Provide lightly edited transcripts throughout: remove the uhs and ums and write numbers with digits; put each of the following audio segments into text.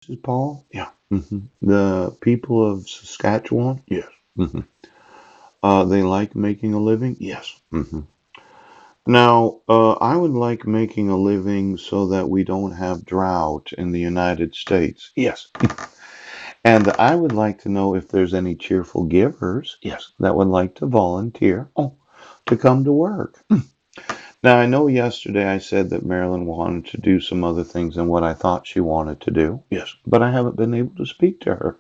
places, Paul? Yeah. The people of Saskatchewan? Yes. hmm they like making a living? Yes. Now, I would like making a living so that we don't have drought in the United States. Yes. And I would like to know if there's any cheerful givers, yes, that would like to volunteer, to come to work. Now, I know yesterday I said that Marilyn wanted to do some other things than what I thought she wanted to do. Yes. But I haven't been able to speak to her.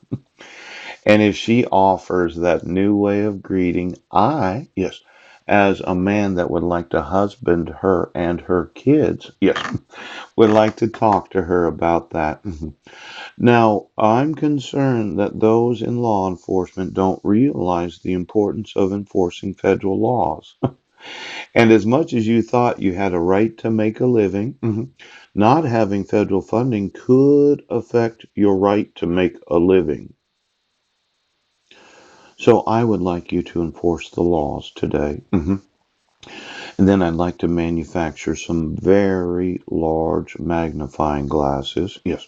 And if she offers that new way of greeting, yes, as a man that would like to husband her and her kids, yes, would like to talk to her about that. Now, I'm concerned that those in law enforcement don't realize the importance of enforcing federal laws. And as much as you thought you had a right to make a living, not having federal funding could affect your right to make a living. So I would like you to enforce the laws today. And then I'd like to manufacture some very large magnifying glasses, yes,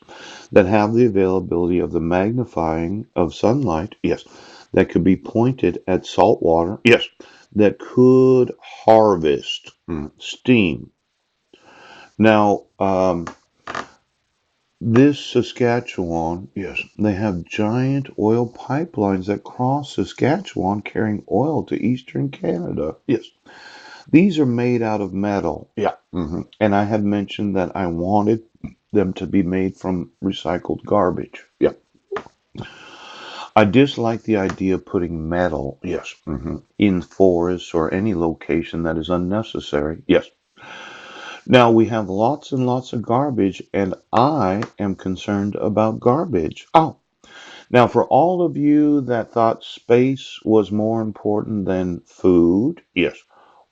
that have the availability of the magnifying of sunlight, yes, that could be pointed at salt water, yes, that could harvest steam. Now, this Saskatchewan, yes, they have giant oil pipelines that cross Saskatchewan carrying oil to eastern Canada. Yes. These are made out of metal. Yeah. And I had mentioned that I wanted them to be made from recycled garbage. Yeah. I dislike the idea of putting metal, yes, in forests or any location that is unnecessary. Yes. Now we have lots and lots of garbage, and I am concerned about garbage. Oh, now for all of you that thought space was more important than food, yes,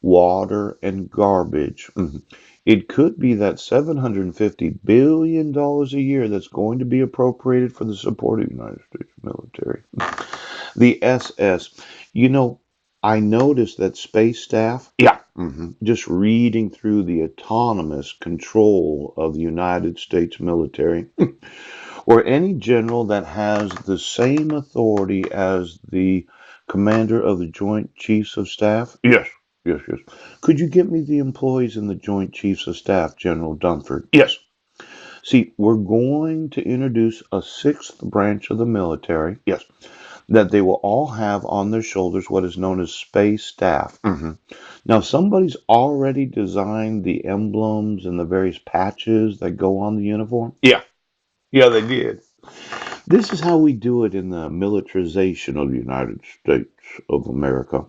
water and garbage, it could be that $750 billion a year that's going to be appropriated for the support of the United States military. The SS. You know, I noticed that space staff, yeah, just reading through the autonomous control of the United States military, or any general that has the same authority as the commander of the Joint Chiefs of Staff. Yes, yes. Could you get me the employees in the Joint Chiefs of Staff, General Dunford? Yes. See, we're going to introduce a sixth branch of the military. Yes, that they will all have on their shoulders what is known as space staff. Now, somebody's already designed the emblems and the various patches that go on the uniform. Yeah, yeah, they did. This is how we do it in the militarization of the United States of America.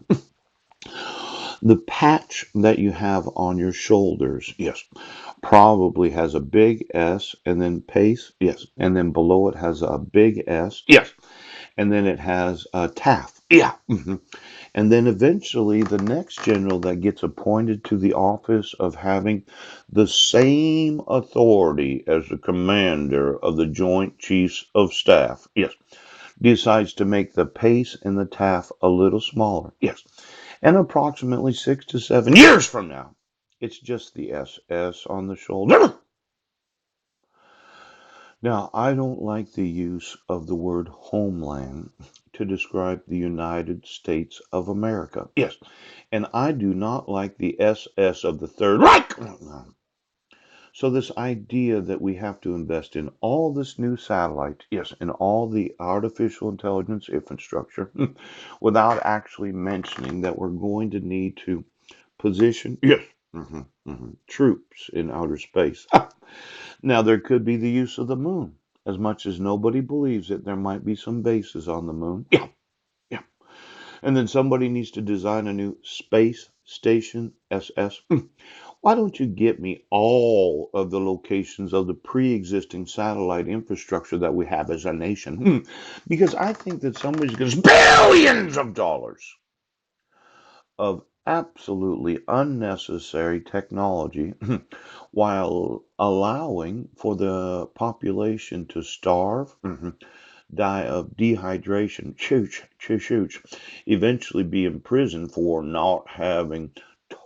The patch that you have on your shoulders, yes, probably has a big S and then pace, yes, and then below it has a big S, yes, and then it has a TAF, yeah. And then eventually the next general that gets appointed to the office of having the same authority as the commander of the Joint Chiefs of Staff, yes, decides to make the pace and the TAF a little smaller, yes. And approximately 6 to 7 years from now, it's just the SS on the shoulder. Now, I don't like the use of the word homeland to describe the United States of America. Yes, and I do not like the SS of the Third Reich. So, this idea that we have to invest in all this new satellite, yes, and all the artificial intelligence infrastructure without actually mentioning that we're going to need to position, yes, troops in outer space. Now, there could be the use of the moon. As much as nobody believes it, there might be some bases on the moon. Yeah, yeah. And then somebody needs to design a new space station, SS. Why don't you get me all of the locations of the pre existing satellite infrastructure that we have as a nation? Because I think that somebody's going to billions of dollars of absolutely unnecessary technology while allowing for the population to starve, die of dehydration, chooch, chooch, chooch, eventually be imprisoned for not having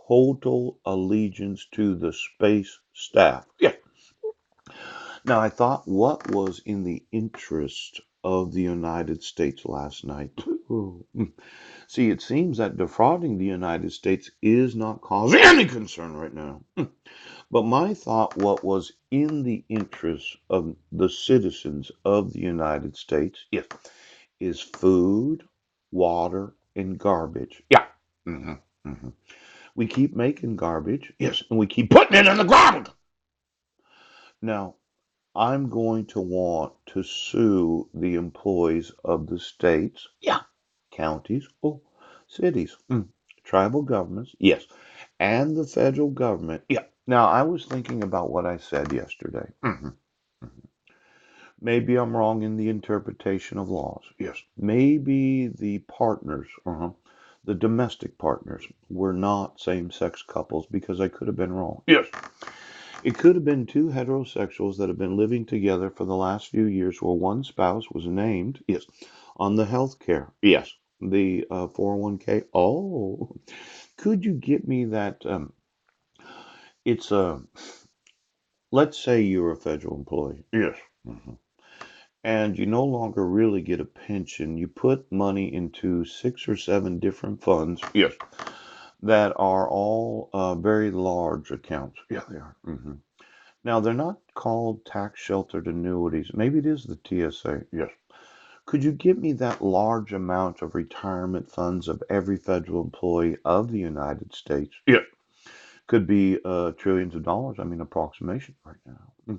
total allegiance to the space staff. Yeah. Now, I thought, what was in the interest of the United States last night? Ooh. See, it seems that defrauding the United States is not causing any concern right now. But my thought, what was in the interest of the citizens of the United States, yes, is food, water, and garbage. Yeah. hmm hmm We keep making garbage, yes, and we keep putting it in the ground. Now, I'm going to want to sue the employees of the states, yeah, counties, oh, cities, tribal governments, yes, and the federal government, yeah. Now, I was thinking about what I said yesterday. Maybe I'm wrong in the interpretation of laws. Yes. Maybe the partners, the domestic partners, were not same sex couples because I could have been wrong. Yes. It could have been two heterosexuals that have been living together for the last few years where one spouse was named, yes, on the health care. Yes. The 401k. Oh, could you get me that? It's a, let's say you're a federal employee. Yes. Mhm. And you no longer really get a pension. You put money into 6 or 7 different funds. Yes. That are all very large accounts. Yeah, they are. Now, they're not called tax sheltered annuities. Maybe it is the TSA. Yes. Could you give me that large amount of retirement funds of every federal employee of the United States? Yeah. Could be trillions of dollars. I mean, approximation right now.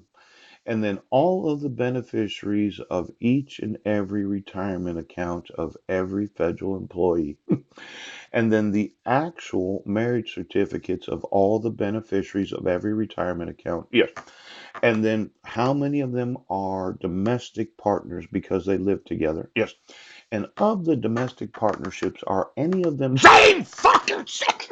And then all of the beneficiaries of each and every retirement account of every federal employee. And then the actual marriage certificates of all the beneficiaries of every retirement account. Yes. And then how many of them are domestic partners because they live together? Yes. And of the domestic partnerships, are any of them same fucking sex?